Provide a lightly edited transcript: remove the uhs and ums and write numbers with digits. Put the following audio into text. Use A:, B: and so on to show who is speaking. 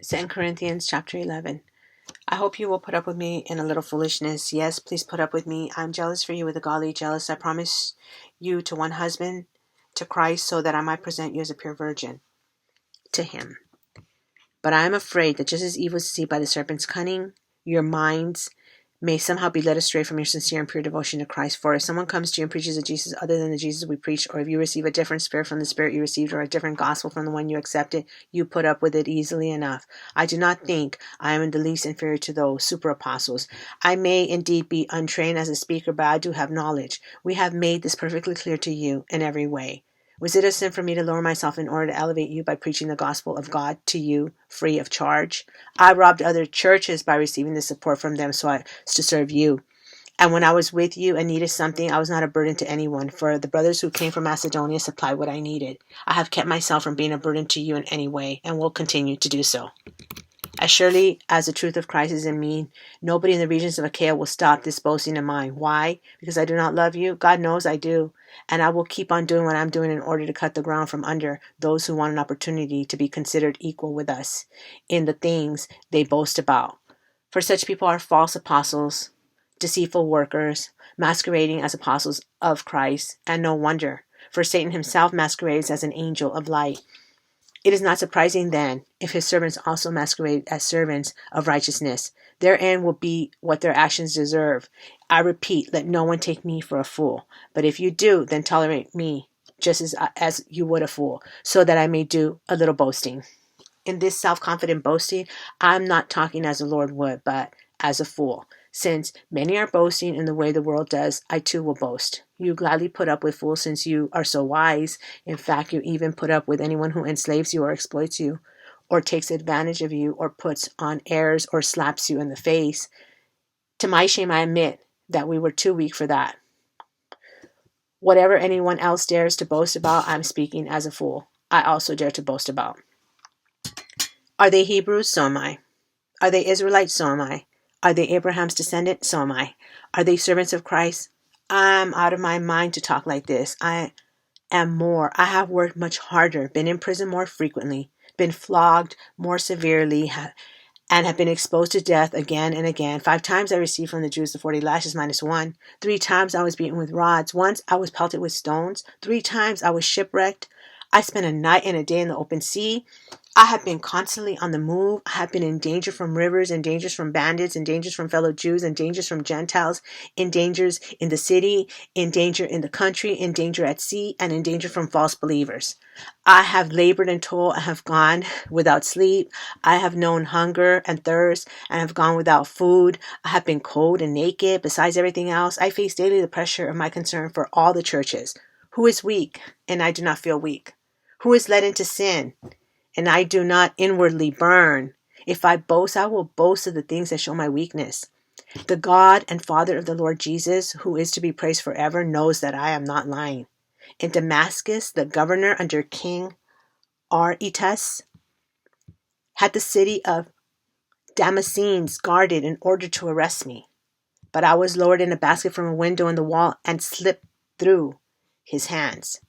A: 2 Corinthians chapter 11. I hope you will put up with me in a little foolishness. Yes, please put up with me. I'm jealous for you with a godly jealous. I promise you to one husband, to Christ, so that I might present you as a pure virgin to him. But I am afraid that just as Eve was deceived by the serpent's cunning, your minds may somehow be led astray from your sincere and pure devotion to Christ. For if someone comes to you and preaches a Jesus other than the Jesus we preach, or if you receive a different spirit from the spirit you received, or a different gospel from the one you accepted, you put up with it easily enough. I do not think I am in the least inferior to those super apostles. I may indeed be untrained as a speaker, but I do have knowledge. We have made this perfectly clear to you in every way. Was it a sin for me to lower myself in order to elevate you by preaching the gospel of God to you free of charge? I robbed other churches by receiving the support from them so as to serve you. And when I was with you and needed something, I was not a burden to anyone, for the brothers who came from Macedonia supplied what I needed. I have kept myself from being a burden to you in any way, and will continue to do so. As surely as the truth of Christ is in me, nobody in the regions of Achaia will stop this boasting of mine. Why? Because I do not love you? God knows I do. And I will keep on doing what I'm doing in order to cut the ground from under those who want an opportunity to be considered equal with us in the things they boast about. For such people are false apostles, deceitful workers, masquerading as apostles of Christ, and no wonder, for Satan himself masquerades as an angel of light. It is not surprising, then, if his servants also masquerade as servants of righteousness. Their end will be what their actions deserve. I repeat, let no one take me for a fool. But if you do, then tolerate me just as you would a fool, so that I may do a little boasting. In this self-confident boasting, I'm not talking as the Lord would, but as a fool. Since many are boasting in the way the world does, I too will boast. You gladly put up with fools since you are so wise. In fact, you even put up with anyone who enslaves you or exploits you, or takes advantage of you, or puts on airs, or slaps you in the face. To my shame, I admit that we were too weak for that. Whatever anyone else dares to boast about, I'm speaking as a fool. I also dare to boast about. Are they Hebrews? So am I. Are they Israelites? So am I. Are they Abraham's descendant? So am I. Are they servants of Christ? I'm out of my mind to talk like this. I am more. I have worked much harder, been in prison more frequently, been flogged more severely, and have been exposed to death again and again. 5 times I received from the Jews the 40 lashes minus 1. 3 times I was beaten with rods. Once I was pelted with stones. 3 times I was shipwrecked. I spent a night and a day in the open sea. I have been constantly on the move. I have been in danger from rivers, in dangers from bandits, in dangers from fellow Jews, in dangers from Gentiles, in dangers in the city, in danger in the country, in danger at sea, and in danger from false believers. I have labored and toiled and have gone without sleep. I have known hunger and thirst and have gone without food. I have been cold and naked. Besides everything else, I face daily the pressure of my concern for all the churches. Who is weak, and I do not feel weak? Who is led into sin, and I do not inwardly burn? If I boast, I will boast of the things that show my weakness. The God and Father of the Lord Jesus, who is to be praised forever, knows that I am not lying. In Damascus, the governor under King Aretas had the city of Damascenes guarded in order to arrest me. But I was lowered in a basket from a window in the wall and slipped through his hands.